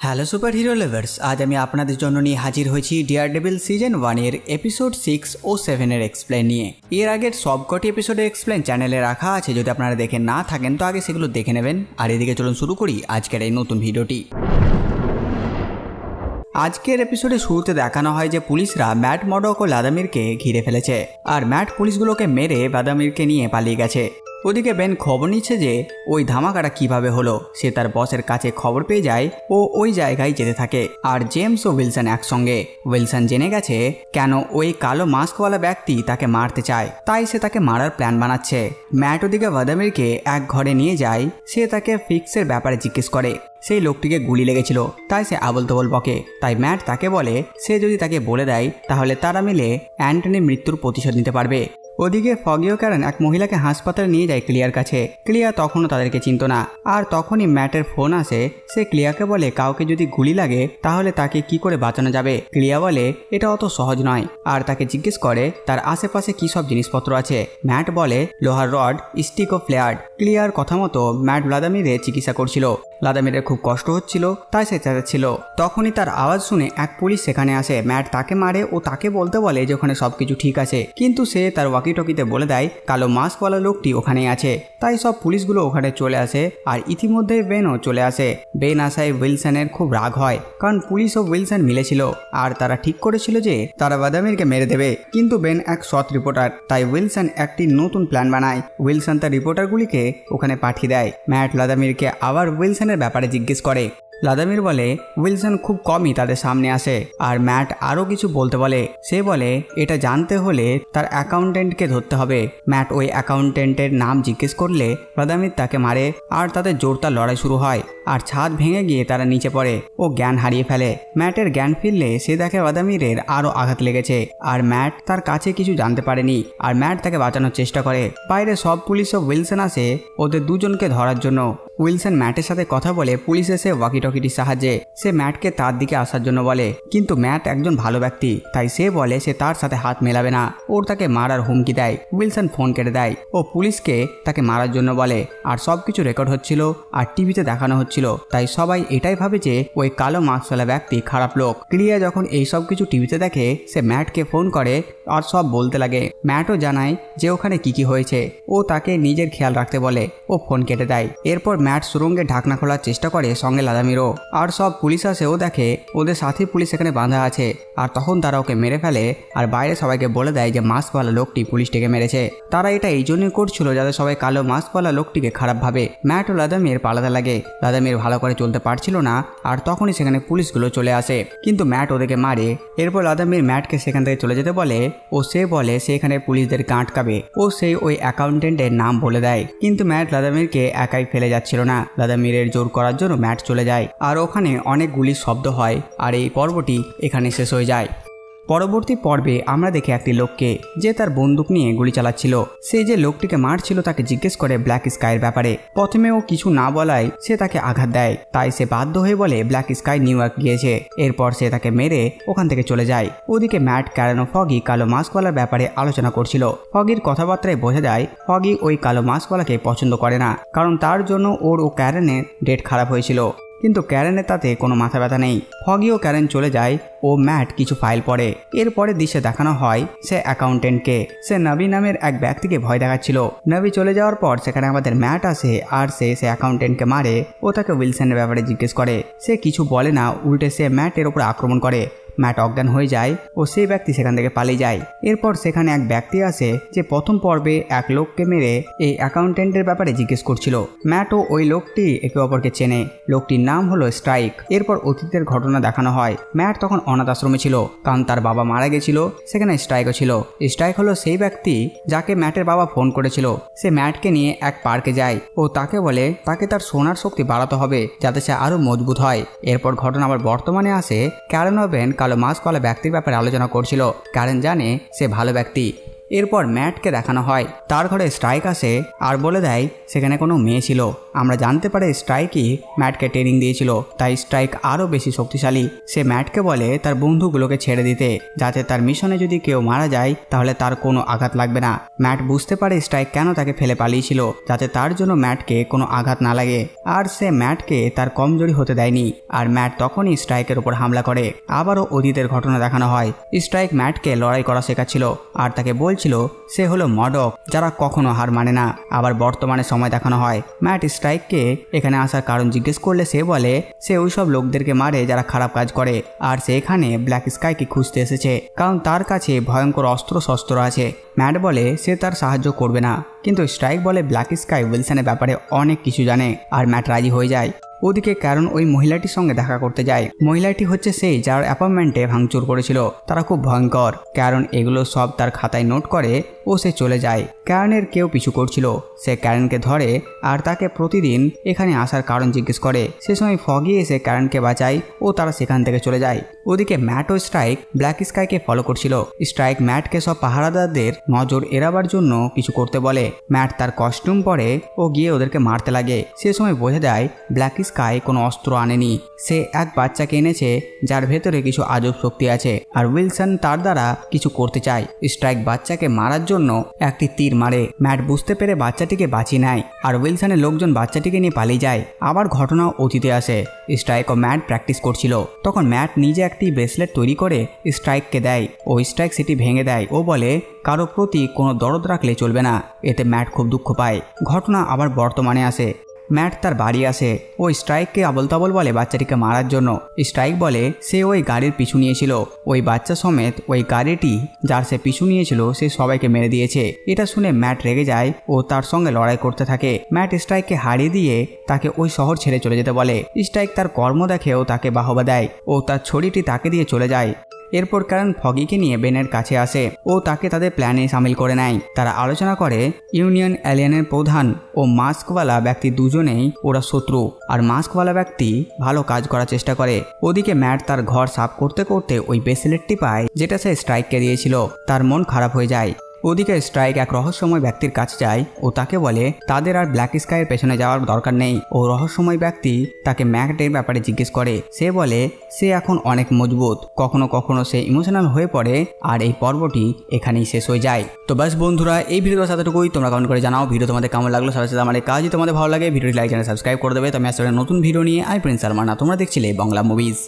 Hello super hero lovers, আজ আমি আপনাদের জন্য নিয়ে হাজির হয়েছি ডেয়ারডেভিল সিজন 1 এর এপিসোড 6 ও 7 এর এক্সপ্লেন নিয়ে। এর আগের সবকটি এপিসোডের এক্সপ্লেন চ্যানেলে রাখা আছে, যদি আপনারা দেখে না থাকেন তো আগে সেগুলো দেখে নেবেন। আর এদিকে চলুন শুরু করি আজকের এই নতুন ভিডিওটি। আজকের এপিসোডে শুরুতে দেখানো হয় যে পুলিশরা ম্যাট, মডক ও লাদামিরকে ঘিরে ফেলেছে, আর ম্যাট পুলিশগুলোকে মেরে লাদামিরকে নিয়ে পালিয়ে গেছে। ওদিকে বেন খবর নিচ্ছে যে ওই ধামাকাটা কিভাবে হলো। সে তার বসের কাছে খবর পেয়ে যায় ও ওই জায়গায় যেতে থাকে। আর জেমস ও উইলসন একসঙ্গে। উইলসন জেনে গেছে কেন ওই কালো মাস্কওয়ালা ব্যক্তি তাকে মারতে চায়, তাই সে তাকে মারার প্ল্যান বানাচ্ছে। ম্যাট ওদিকে ভাদামিরকে এক ঘরে নিয়ে যায়। সে তাকে ফিক্সের ব্যাপারে জিজ্ঞেস করে। সেই লোকটিকে গুলি লেগেছিল, তাই সে আবল তবল বকে। তাই ম্যাট তাকে বলে সে যদি তাকে বলে দেয় তাহলে তারা মিলে অ্যান্টনির মৃত্যুর প্রতিশোধ নিতে পারবে। ওদিকে ফগি ও ক্যারেন এক মহিলাকে হাসপাতালে নিয়ে যায় ক্লিয়ার কাছে। ক্লিয়া তখনও তাদেরকে চিনত না। আর তখনই ম্যাটের ফোন আসে। সে ক্লিয়াকে বলে কাউকে যদি গুলি লাগে তাহলে তাকে কি করে বাঁচানো যাবে। ক্লিয়া বলে এটা অত সহজ নয়, আর তাকে জিজ্ঞেস করে তার আশেপাশে কি সব জিনিসপত্র আছে। ম্যাট বলে লোহার রড, স্টিক ও ফ্লেয়ার্ড। ক্লিয়ার কথা মতো ম্যাট লাদামিরের চিকিৎসা করছিল। লাদামিরের খুব কষ্ট হচ্ছিল, তাই সে চেঁচাচ্ছিল। তখনই তার আওয়াজ শুনে এক পুলিশ সেখানে আসে। ম্যাট তাকে মারে ও তাকে বলতে বলে যে ওখানে সবকিছু ঠিক আছে, কিন্তু সে তার ওয়াকিটকিতে বলে দেয় কালো মাস্কওয়ালা লোকটি ওখানেই আছে। তাই সব পুলিশগুলো ওখানে চলে আসে, আর ইতিমধ্যে বেনও চলে আসে। বেন আসায় উইলসনের খুব রাগ হয়, কারণ পুলিশ ও উইলসন মিলেছিল আর তারা ঠিক করেছিল যে তারা বাদামিরকে মেরে দেবে। কিন্তু বেন এক সৎ রিপোর্টার, তাই উইলসন একটি নতুন প্ল্যান বানায়। উইলসন তার রিপোর্টারগুলিকে ওখানে পাঠিয়ে দেয়। ম্যাট লাদামিরকে আবার উইলসনের ব্যাপারে জিজ্ঞেস করে। লাদামির বলে উইলসন খুব কমই তাদের সামনে আসে। আর ম্যাট আরও কিছু বলতে বলে। সে বলে এটা জানতে হলে তার অ্যাকাউন্টেন্টকে ধরতে হবে। ম্যাট ওই অ্যাকাউন্টেন্টের নাম জিজ্ঞেস করলে লাদামির তাকে মারে, আর তাদের জোরদার লড়াই শুরু হয়। আর ছাদ ভেঙে গিয়ে তারা নিচে পড়ে ও জ্ঞান হারিয়ে ফেলে। ম্যাটের জ্ঞান ফিরলে সে দেখে লাদামিরের আরও আঘাত লেগেছে, আর ম্যাট তার কাছে কিছু জানতে পারেনি। আর ম্যাট তাকে বাঁচানোর চেষ্টা করে। বাইরে সব পুলিশ ও উইলসন আসে ওদের দুজনকে ধরার জন্য। উইলসন ম্যাটের সাথে কথা বলে পুলিশ এসে ওয়াকিটকিটির সাহায্যে সে ম্যাটকে তার দিকে আসার জন্য বলে। কিন্তু ম্যাট একজন ভালো ব্যক্তি, তাই সে বলে সে তার সাথে হাত মেলাবে না। ওর তাকে মারার হুমকি দেয়। উইলসন ফোন কেটে দেয় ও পুলিশকে তাকে মারার জন্য বলে। আর সবকিছু রেকর্ড হচ্ছিল আর টিভিতে দেখানো হচ্ছিল, তাই সবাই এটাই ভাবে যে ওই কালো মাস্কওয়ালা ব্যক্তি খারাপ লোক। ক্লিয়া যখন এই সব কিছু টিভিতে দেখে সে ম্যাটকে ফোন করে আর সব বলতে লাগে। ম্যাটও জানায় যে ওখানে কি হয়েছে। ও তাকে নিজের খেয়াল রাখতে বলে। ও ফোন কেটে দেয়। এরপর ম্যাট সুরঙ্গে ঢাকনা খোলার চেষ্টা করে, সঙ্গে লাদামিরও। আর সব পুলিশ আসে ও দেখে ওদের সাথী পুলিশ এখানে বাঁধা আছে। আর তখন তারা ওকে মেরে ফেলে আর বাইরে সবাইকে বলে দেয় যে মাস্কওয়ালা লোকটি পুলিশটিকে মেরেছে। তারা এটা এই জন্যই করছিল যাতে সবাই কালো মাস্কওয়ালা লোকটিকে খারাপ ভাবে। ম্যাট ও লাদামির পালাতে লাগে। লাদামির ভালো করে চলতে পারছিল না, আর তখনই সেখানে পুলিশগুলো চলে আসে। কিন্তু ম্যাট ওদেরকে মারে। এরপর লাদামির ম্যাটকে সেখান থেকে চলে যেতে বলে ও সে বলে সে এখানে পুলিশদের আটকাবে। ও সেই ওই অ্যাকাউন্টেন্টের নাম বলে দেয়। কিন্তু ম্যাট লাদামিরকে একাই ফেলে যাচ্ছিল না। লাদামিরের জোর করার জন্য ম্যাট চলে যায়, আর ওখানে অনেক গুলির শব্দ হয়। আর এই পর্বটি এখানে শেষ হয়ে যায়। পরবর্তী পর্বে আমরা দেখি একটি লোককে যে তার বন্দুক নিয়ে গুলি চালাচ্ছিল। সে যে লোকটিকে মারছিল তাকে জিজ্ঞেস করে ব্ল্যাক স্কাইয়ের ব্যাপারে। প্রথমে ও কিছু না বলায় সে তাকে আঘাত দেয়, তাই সে বাধ্য হয়ে বলে ব্ল্যাক স্কাই নিউ ইয়র্ক গিয়েছে। এরপর সে তাকে মেরে ওখান থেকে চলে যায়। ওদিকে ম্যাট, ক্যারেন ও ফগি কালো মাস্কওয়ালার ব্যাপারে আলোচনা করছিল। ফগির কথাবার্তায় বোঝা যায় ফগি ওই কালো মাস্কওয়ালাকে পছন্দ করে না, কারণ তার জন্য ওর ও ক্যারেনের ডেট খারাপ হয়েছিল। কিন্তু ক্যারেনের তাতে কোনো মাথা ব্যথা নেই। ফগি ও ক্যারেন চলে যায় ও ম্যাট কিছু ফাইল পড়ে। এরপরে দৃশ্যে দেখানো হয় সে অ্যাকাউন্টেন্টকে। সে নবী নামের এক ব্যক্তিকে ভয় দেখাচ্ছিল। নবী চলে যাওয়ার পর সেখানে আমাদের ম্যাট আসে, আর সে অ্যাকাউন্টেন্টকে মারে ও তাকে উইলসনের ব্যাপারে জিজ্ঞেস করে। সে কিছু বলে না, উল্টে সে ম্যাটের ওপর আক্রমণ করে। ম্যাট অজ্ঞান হয়ে যায় ও সেই ব্যক্তি সেখান থেকে পালিয়ে যায়। এরপর সেখানে এক ব্যক্তি আসে যে প্রথম পর্বে এক লোককে মেরে এই অ্যাকাউন্টেন্টের ব্যাপারে জিজ্ঞেস করছিল। ম্যাট ও ওই লোকটি একে অপরকে চেনে। লোকটির নাম হলো স্ট্রাইক। এরপর অতীতের ঘটনা দেখানো হয়। ম্যাট তখন অনাথ আশ্রমে ছিল, কারণ তার বাবা মারা গেছিল। সেখানে স্ট্রাইকও ছিল। স্ট্রাইক হলো সেই ব্যক্তি যাকে ম্যাটের বাবা ফোন করেছিল। সে ম্যাটকে নিয়ে এক পার্কে যায় ও তাকে বলে তাকে তার শোনার শক্তি বাড়াতে হবে যাতে সে আরো মজবুত হয়। এরপর ঘটনা আবার বর্তমানে আসে। ক্যারেন ও বেন কালো মাস্কওয়ালা ব্যক্তির ব্যাপারে আলোচনা করছিল। কারেন জানে সে ভালো ব্যক্তি। এরপর ম্যাটকে দেখানো হয় তার ঘরে স্ট্রাইক আসে আর বলে দেয় সেখানে কোনো মেয়ে ছিল। আমরা জানতে পারি স্ট্রাইকই ম্যাটকে ট্রেনিং দিয়েছিল, তাই স্ট্রাইক আরও বেশি শক্তিশালী। সে ম্যাটকে বলে তার বন্ধুগুলোকে ছেড়ে দিতে, যাতে তার মিশনে যদি কেউ মারা যায় তাহলে তার কোনো আঘাত লাগবে না। ম্যাট বুঝতে পারে স্ট্রাইক কেন তাকে ফেলে পালিয়েছিল, যাতে তার জন্য ম্যাটকে কোনো আঘাত না লাগে, আর সে ম্যাটকে তার কমজোরি হতে দেয়নি। আর ম্যাট তখনই স্ট্রাইকের উপর হামলা করে। আবারও অতীতের ঘটনা দেখানো হয়। স্ট্রাইক ম্যাটকে লড়াই করা শেখাচ্ছিল আর তাকে বলছিল সে হলো মডক, যারা কখনো হার মানে না। আবার বর্তমানে সময় দেখানো হয়। ম্যাট স্ট্রাইককে এখানে আসার কারণ জিজ্ঞেস করলে সে বলে সে ওইসব লোকদেরকে মারে যারা খারাপ কাজ করে, আর সে এখানে ব্ল্যাক স্কাইকে খুঁজতে এসেছে কারণ তার কাছে ভয়ঙ্কর অস্ত্র শস্ত্র আছে। ম্যাট বলে সে তার সাহায্য করবে না, কিন্তু স্ট্রাইক বলে ব্ল্যাক স্কাই উইলসনের ব্যাপারে অনেক কিছু জানে, আর ম্যাট রাজি হয়ে যায়। ওদিকে কারণ ওই মহিলাটির সঙ্গে দেখা করতে যায়। মহিলাটি হচ্ছে সেই যার অ্যাপার্টমেন্টে ভাঙচুর করেছিল। তারা খুব ভয়ঙ্কর। কারণ এগুলো সব তার খাতায় নোট করে ও সে চলে যায়। ক্যারনের কেউ পিছু করছিল। সে ক্যারনকে ধরে আর তাকে প্রতিদিন এখানে আসার কারণ জিজ্ঞেস করে। সে সময় ফগি এসে ক্যারনকে বাঁচায় ও তারা সেখান থেকে চলে যায়। ওদিকে ম্যাট ও স্ট্রাইক ব্ল্যাক স্কাইকে ফলো করছিল। স্ট্রাইক ম্যাটকে সব পাহারাদারদের নজর এড়াবার জন্য কিছু করতে বলে। ম্যাট তার কস্টিউম পরে ও গিয়ে ওদেরকে মারতে লাগে। সে সময় বোঝা যায় ব্ল্যাক স্কাই কোনো অস্ত্র আনেনি। সে এক বাচ্চাকে এনেছে যার ভেতরে কিছু আজব শক্তি আছে, আর উইলসন তার দ্বারা কিছু করতে চায়। স্ট্রাইক বাচ্চাকে মারার জন্য একটি তীর মারে। ম্যাট বুঝতে পেরে বাচ্চাটিকে বাঁচিয়ে নেয়, আর উইলসনের লোকজন বাচ্চাটিকে নিয়ে পালিয়ে যায়। আবার ঘটনা অতীতে আসে। স্ট্রাইক ও ম্যাট প্র্যাকটিস করছিল। তখন ম্যাট নিজে একটি ব্রেসলেট তৈরি করে স্ট্রাইককে দেয়। ও স্ট্রাইক সেটি ভেঙে দেয়। ও বলে কারো প্রতি কোনো দরদ রাখলে চলবে না। এতে ম্যাট খুব দুঃখ পায়। ঘটনা আবার বর্তমানে আসে। ম্যাট তার বাড়ি আসে। ও স্ট্রাইককে আবল তাবল বলে বাচ্চাটিকে মারার জন্য। স্ট্রাইক বলে সে ওই গাড়ির পিছু নিয়েছিল। ওই বাচ্চা সমেত ওই গাড়িটি যার সে পিছু নিয়েছিল সে সবাইকে মেরে দিয়েছে। এটা শুনে ম্যাট রেগে যায় ও তার সঙ্গে লড়াই করতে থাকে। ম্যাট স্ট্রাইককে হারিয়ে দিয়ে তাকে ওই শহর ছেড়ে চলে যেতে বলে। স্ট্রাইক তার কর্ম দেখেও তাকে বাহবা দেয় ও তার ছড়িটি তাকে দিয়ে চলে যায়। এরপর কারণ ফগিকে নিয়ে বেনের কাছে আসে ও তাকে তাদের প্ল্যানে সামিল করে নেয়। তারা আলোচনা করে ইউনিয়ন এলিয়েনের প্রধান ও মাস্কওয়ালা ব্যক্তি দুজনেই ওরা শত্রু, আর মাস্কওয়ালা ব্যক্তি ভালো কাজ করার চেষ্টা করে। ওদিকে ম্যাট তার ঘর সাফ করতে করতে ওই ব্রেসলেটটি পায় যেটা সে স্ট্রাইককে দিয়েছিল। তার মন খারাপ হয়ে যায়। ওদিকে স্ট্রাইক এক রহস্যময় ব্যক্তির কাছে যায় ও তাকে বলে তাদের আর ব্ল্যাক স্কাইয়ের পেছনে যাওয়ার দরকার নেই। ও রহস্যময় ব্যক্তি তাকে ম্যাটের ব্যাপারে জিজ্ঞেস করে। সে বলে সে এখন অনেক মজবুত। কখনো কখনো সে ইমোশনাল হয়ে পড়ে। আর এই পর্বটি এখানেই শেষ হয়ে যায়। তো বাস বন্ধুরা, এই ভিডিওর সাথেটুকুই। তোমরা কমেন্ট করে জানাও ভিডিও তোমাদের কেমন লাগলো। সাথে সাথে আমার এই কাজই তোমাদের ভালো লাগে ভিডিওটি লাইক চ্যানেল সাবস্ক্রাইব করে দেবে। তো আমি আসলে নতুন ভিডিও নিয়ে প্রিন্স সালমান, তোমরা দেখছিলে বাংলা মুভিজ।